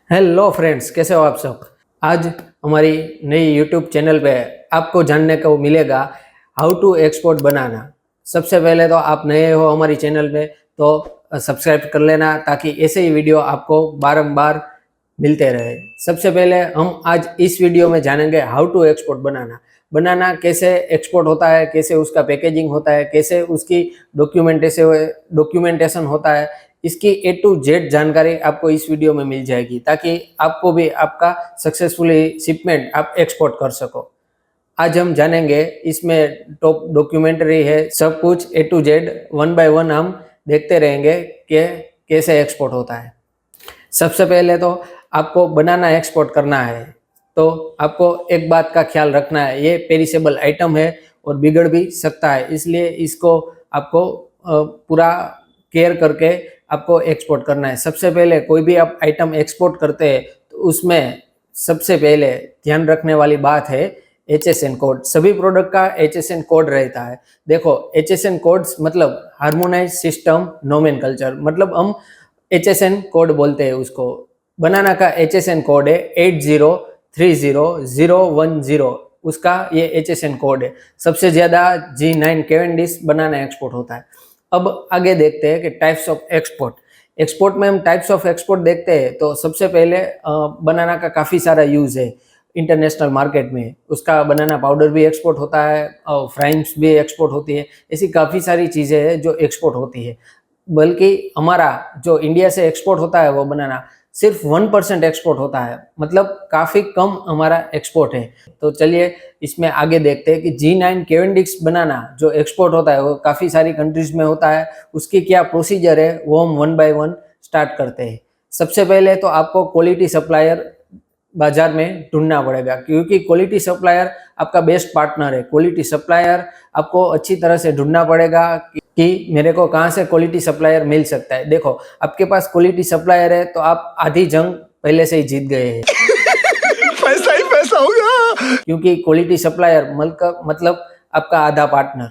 Hello friends, कैसे हो आप सब। आज हमारी नई यूट्यूब चैनल पे आपको जानने को मिलेगा हाउ टू एक्सपोर्ट बनाना। सबसे पहले तो आप नए हो हमारी चैनल पे तो सब्सक्राइब कर लेना, ताकि ऐसे ही वीडियो आपको बारंबार मिलते रहे। सबसे पहले हम आज इस वीडियो में जानेंगे हाउ टू एक्सपोर्ट बनाना कैसे एक्सपोर्ट होता है, कैसे उसका पैकेजिंग होता है, कैसे उसकी डॉक्यूमेंटेशन होता है। इसकी A to Z जानकारी आपको इस वीडियो में मिल जाएगी, ताकि आपको भी आपका सक्सेसफुली शिपमेंट आप एक्सपोर्ट कर सको। आज हम जानेंगे, इसमें टॉप डॉक्यूमेंट्री है, सब कुछ A to Z one by one हम देखते रहेंगे कि कैसे एक्सपोर्ट होता है। सबसे पहले तो आपको बनाना एक्सपोर्ट करना है तो आपको एक बात का ख्याल रखना है, ये पेरिसेबल आइटम है और बिगड़ भी सकता है, इसलिए इसको आपको पूरा केयर करके आपको एक्सपोर्ट करना है। सबसे पहले कोई भी आप आइटम एक्सपोर्ट करते हैं तो उसमें सबसे पहले ध्यान रखने वाली बात है HSN कोड। सभी प्रोडक्ट का HSN कोड रहता है। देखो, HSN कोड्स मतलब हार्मोनाइज सिस्टम नोमेनकल्चर, मतलब हम HSN कोड बोलते हैं उसको। बनाना का HSN कोड है 8030010, उसका ये HSN कोड है। सबसे ज्यादा G9 कैवेंडिश बनाना एक्सपोर्ट होता है। अब आगे देखते हैं कि टाइप्स ऑफ एक्सपोर्ट में हम टाइप्स ऑफ एक्सपोर्ट देखते हैं तो सबसे पहले बनाना का काफ़ी सारा यूज़ है इंटरनेशनल मार्केट में। उसका बनाना पाउडर भी एक्सपोर्ट होता है, फ्राइम्स भी एक्सपोर्ट होती है। ऐसी काफ़ी सारी चीज़ें हैं जो एक्सपोर्ट होती है। बल्कि हमारा जो इंडिया से एक्सपोर्ट होता है वो बनाना सिर्फ 1% एक्सपोर्ट होता है, मतलब काफ़ी कम हमारा एक्सपोर्ट है। तो चलिए इसमें आगे देखते हैं कि G9 कैवेंडिश बनाना जो एक्सपोर्ट होता है वो काफ़ी सारी कंट्रीज में होता है। उसकी क्या प्रोसीजर है वो हम वन बाय वन स्टार्ट करते हैं। सबसे पहले तो आपको क्वालिटी सप्लायर बाजार में ढूंढना पड़ेगा, क्योंकि क्वालिटी सप्लायर आपका बेस्ट पार्टनर है। क्वालिटी सप्लायर आपको अच्छी तरह से ढूंढना पड़ेगा कि मेरे को कहाँ से क्वालिटी सप्लायर मिल सकता है। देखो, आपके पास क्वालिटी सप्लायर है तो आप आधी जंग पहले से ही जीत गए हैं। पैसा ही पैसा होगा, क्योंकि क्वालिटी सप्लायर मतलब आपका आधा पार्टनर।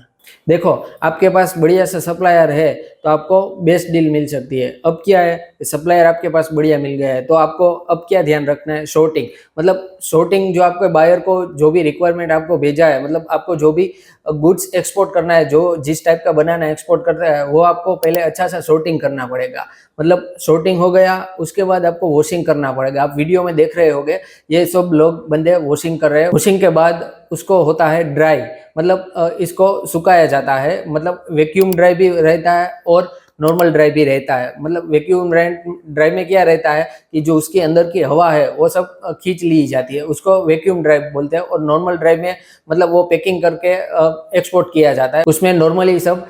देखो, आपके पास बढ़िया सा सप्लायर है तो आपको बेस्ट डील मिल सकती है। अब क्या है, सप्लायर आपके पास बढ़िया मिल गया है तो आपको अब क्या ध्यान रखना है, शॉर्टिंग। मतलब शॉर्टिंग, जो आपके बायर को जो भी रिक्वायरमेंट आपको भेजा है, मतलब आपको जो भी गुड्स एक्सपोर्ट करना है, जो जिस टाइप का बनाना एक्सपोर्ट करता है, वो आपको पहले अच्छा सा शॉर्टिंग करना पड़ेगा। मतलब शॉर्टिंग हो गया, उसके बाद आपको वॉशिंग करना पड़ेगा। आप वीडियो में देख रहे होंगे ये सब लोग बंदे वॉशिंग कर रहे हैं। वॉशिंग के बाद उसको होता है ड्राई, मतलब इसको सुखाया जाता है। मतलब वैक्यूम ड्राई भी रहता है और नॉर्मल ड्राई भी रहता है। मतलब वैक्यूम ड्राई में क्या रहता है कि जो उसके अंदर की हवा है वो सब खींच ली जाती है, उसको वैक्यूम ड्राई बोलते हैं। और नॉर्मल ड्राई में मतलब वो पैकिंग करके एक्सपोर्ट किया जाता है, उसमें नॉर्मली सब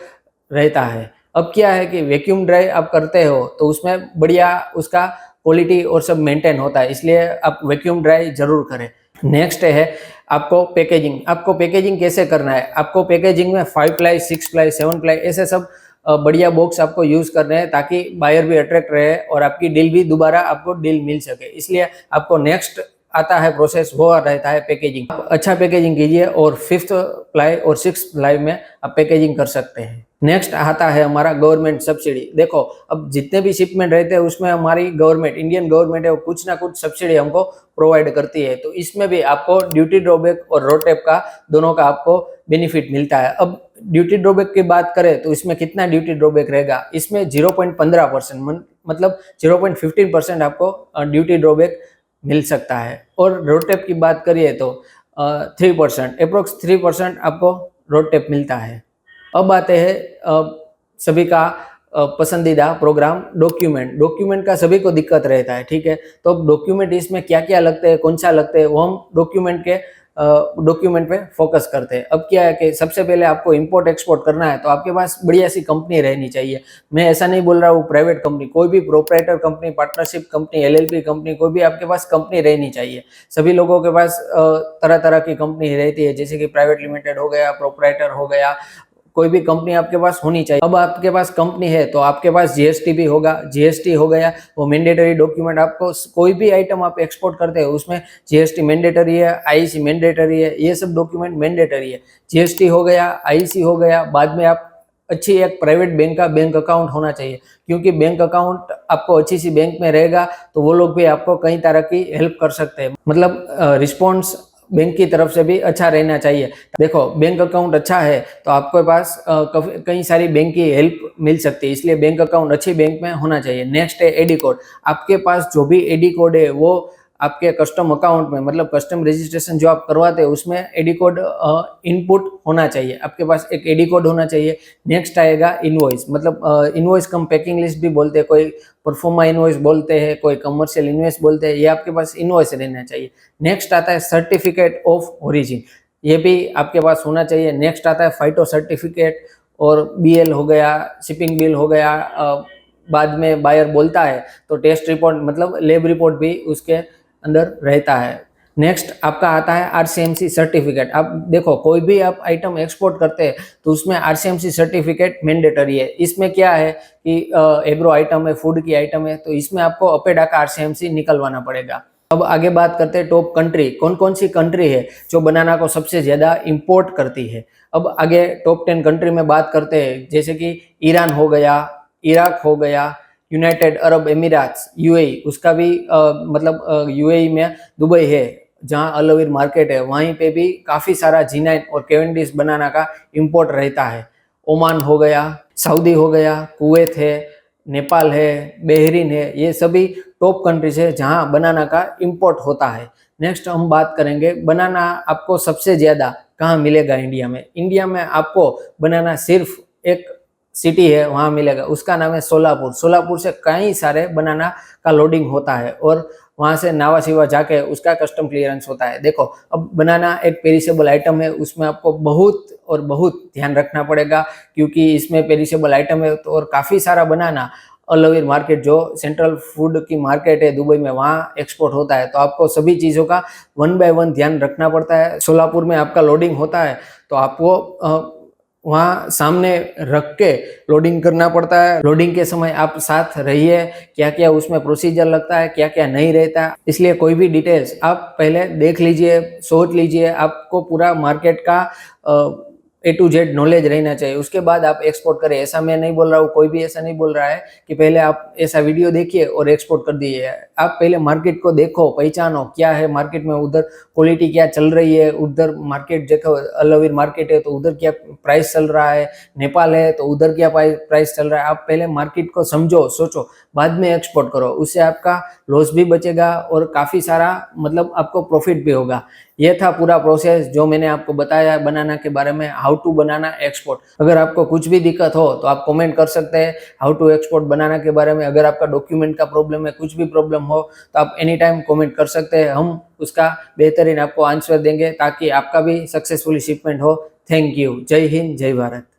रहता है। अब क्या है कि वैक्यूम ड्राई आप करते हो तो उसमें बढ़िया उसका क्वालिटी और सब मेंटेन होता है, इसलिए आप वैक्यूम ड्राई जरूर करें। नेक्स्ट है आपको पैकेजिंग। आपको पैकेजिंग कैसे करना है, आपको पैकेजिंग में 5 प्लाई 6 प्लाई 7 प्लाई ऐसे सब बढ़िया बॉक्स आपको यूज करने हैं, ताकि बायर भी अट्रैक्ट रहे और आपकी डील भी दोबारा आपको डील मिल सके। इसलिए आपको नेक्स्ट आता है प्रोसेस, वो रहता है पैकेजिंग। अच्छा पैकेजिंग कीजिए और 5th प्लाई और 6th प्लाई में आप पैकेजिंग कर सकते हैं। नेक्स्ट आता है हमारा गवर्नमेंट सब्सिडी। देखो, अब जितने भी शिपमेंट रहते हैं उसमें हमारी गवर्नमेंट, इंडियन गवर्नमेंट है, वो कुछ ना कुछ सब्सिडी हमको प्रोवाइड करती है। तो इसमें भी आपको ड्यूटी ड्रॉबैक और रोडटेप का दोनों का आपको बेनिफिट मिलता है। अब ड्यूटी ड्रॉबैक की बात करें तो इसमें कितना ड्यूटी ड्रॉबैक रहेगा, इसमें 0.15%, मतलब 0.15% आपको ड्यूटी ड्रॉबैक मिल सकता है। और रोड टेप की बात करिए तो 3%, अप्रोक्स 3% आपको रोड टेप मिलता है। अब आते हैं सभी का पसंदीदा प्रोग्राम डॉक्यूमेंट का सभी को दिक्कत रहता है, ठीक है। तो अब डॉक्यूमेंट इसमें क्या क्या लगते हैं, कौन सा लगते हैं, वो हम डॉक्यूमेंट पे फोकस करते हैं। अब क्या है कि सबसे पहले आपको इंपोर्ट एक्सपोर्ट करना है तो आपके पास बढ़िया सी कंपनी रहनी चाहिए। मैं ऐसा नहीं बोल रहा हूँ प्राइवेट कंपनी, कोई भी proprietor company, partnership company, LLP company, कोई भी आपके पास कंपनी रहनी चाहिए। सभी लोगों के पास तरह तरह की कंपनी रहती है, जैसे कि प्राइवेट लिमिटेड हो गया, प्रोप्राइटर हो गया, कोई भी कंपनी आपके पास होनी चाहिए। अब आपके पास कंपनी है तो आपके पास GST भी होगा। GST हो गया वो मैंडेटरी डॉक्यूमेंट। आपको कोई भी आइटम आप एक्सपोर्ट करते हो उसमें GST मैंडेटरी है, IEC मैंडेटरी है, ये सब डॉक्यूमेंट मैंडेटरी है। GST हो गया, IEC हो गया, बाद में आप अच्छी एक प्राइवेट बैंक का बैंक अकाउंट होना चाहिए, क्योंकि बैंक अकाउंट आपको अच्छी सी बैंक में रहेगा तो वो लोग भी आपको कई तरह की हेल्प कर सकते हैं। मतलब रिस्पॉन्स बैंक की तरफ से भी अच्छा रहना चाहिए। देखो, बैंक अकाउंट अच्छा है तो आपके पास कई सारी बैंक की हेल्प मिल सकती है, इसलिए बैंक अकाउंट अच्छी बैंक में होना चाहिए। नेक्स्ट है एडी कोड। आपके पास जो भी एडी कोड है वो आपके कस्टम अकाउंट में, मतलब कस्टम रजिस्ट्रेशन जो आप करवाते हैं उसमें एडी कोड इनपुट होना चाहिए। आपके पास एक एडी कोड होना चाहिए। नेक्स्ट आएगा इनवॉइस, मतलब इनवॉइस कम पैकिंग लिस्ट भी बोलते हैं, कोई परफॉर्मा इनवॉइस बोलते हैं, कोई कमर्शियल इनवॉइस बोलते हैं, ये आपके पास इनवॉइस रहना चाहिए। नेक्स्ट आता है सर्टिफिकेट ऑफ ओरिजिन, ये भी आपके पास होना चाहिए। नेक्स्ट आता है फाइटो सर्टिफिकेट और बीएल हो गया, शिपिंग बिल हो गया, बाद में बायर बोलता है तो टेस्ट रिपोर्ट मतलब लैब रिपोर्ट भी उसके अंदर रहता है। नेक्स्ट आपका आता है आरसीएमसी सर्टिफिकेट। आप देखो, कोई भी आप आइटम एक्सपोर्ट करते हैं तो उसमें आरसीएमसी सर्टिफिकेट मैंडेटरी है। इसमें क्या है कि एग्रो आइटम है, फूड की आइटम है, तो इसमें आपको अपेडा का आरसीएमसी निकलवाना पड़ेगा। अब आगे बात करते हैं टॉप कंट्री, कौन कौन सी कंट्री है जो बनाना को सबसे ज्यादा इंपोर्ट करती है। अब आगे टॉप 10 कंट्री में बात करते हैं, जैसे कि ईरान हो गया, इराक हो गया, यूनाइटेड अरब एमिराट्स यूएई, उसका भी मतलब यूएई में दुबई है जहां अलवीर मार्केट है, वहीं पे भी काफी सारा G9 और कैवेंडिश बनाना का इंपोर्ट रहता है। ओमान हो गया, सऊदी हो गया, कुवैत है, नेपाल है, बहरीन है, ये सभी टॉप कंट्रीज है जहां बनाना का इंपोर्ट होता है। नेक्स्ट हम बात करेंगे बनाना आपको सबसे ज्यादा कहाँ मिलेगा इंडिया में। इंडिया में आपको बनाना सिर्फ एक सिटी है वहां मिलेगा, उसका नाम है सोलापुर। सोलापुर से कई सारे बनाना का लोडिंग होता है और वहां से नावा शिवा जाके उसका कस्टम क्लियरेंस होता है। देखो, अब बनाना एक पेरिसेबल आइटम है, उसमें आपको बहुत और बहुत ध्यान रखना पड़ेगा, क्योंकि इसमें पेरिसेबल आइटम है तो और काफी सारा बनाना अलवीर मार्केट जो सेंट्रल फूड की मार्केट है दुबई में, वहां एक्सपोर्ट होता है। तो आपको सभी चीजों का 1 बाय 1 ध्यान रखना पड़ता है। सोलापुर में आपका लोडिंग होता है तो आपको वहाँ सामने रख के लोडिंग करना पड़ता है। लोडिंग के समय आप साथ रहिए, क्या क्या उसमें प्रोसीजर लगता है, क्या क्या नहीं रहता है, इसलिए कोई भी डिटेल्स आप पहले देख लीजिए, सोच लीजिए। आपको पूरा मार्केट का A to Z नॉलेज रहना चाहिए, उसके बाद आप एक्सपोर्ट करें। ऐसा मैं नहीं बोल रहा हूँ, कोई भी ऐसा नहीं बोल रहा है कि पहले आप ऐसा वीडियो देखिए और एक्सपोर्ट कर दीजिए। आप पहले मार्केट को देखो, पहचानो क्या है मार्केट में, उधर क्वालिटी क्या चल रही है, उधर मार्केट देखो, अलवीर मार्केट है तो उधर क्या प्राइस चल रहा है, नेपाल है तो उधर क्या प्राइस चल रहा है। आप पहले मार्केट को समझो, सोचो, बाद में एक्सपोर्ट करो, उससे आपका लॉस भी बचेगा और काफ़ी सारा मतलब आपको प्रॉफिट भी होगा। ये था पूरा प्रोसेस जो मैंने आपको बताया बनाना के बारे में, हाउ टू बनाना एक्सपोर्ट। अगर आपको कुछ भी दिक्कत हो तो आप कमेंट कर सकते हैं हाउ टू एक्सपोर्ट बनाना के बारे में। अगर आपका डॉक्यूमेंट का प्रॉब्लम है, कुछ भी प्रॉब्लम हो तो आप एनी टाइम कमेंट कर सकते हैं, हम उसका बेहतरीन आपको आंसर देंगे ताकि आपका भी सक्सेसफुली शिपमेंट हो। Thank you. जय हिंद, जय भारत।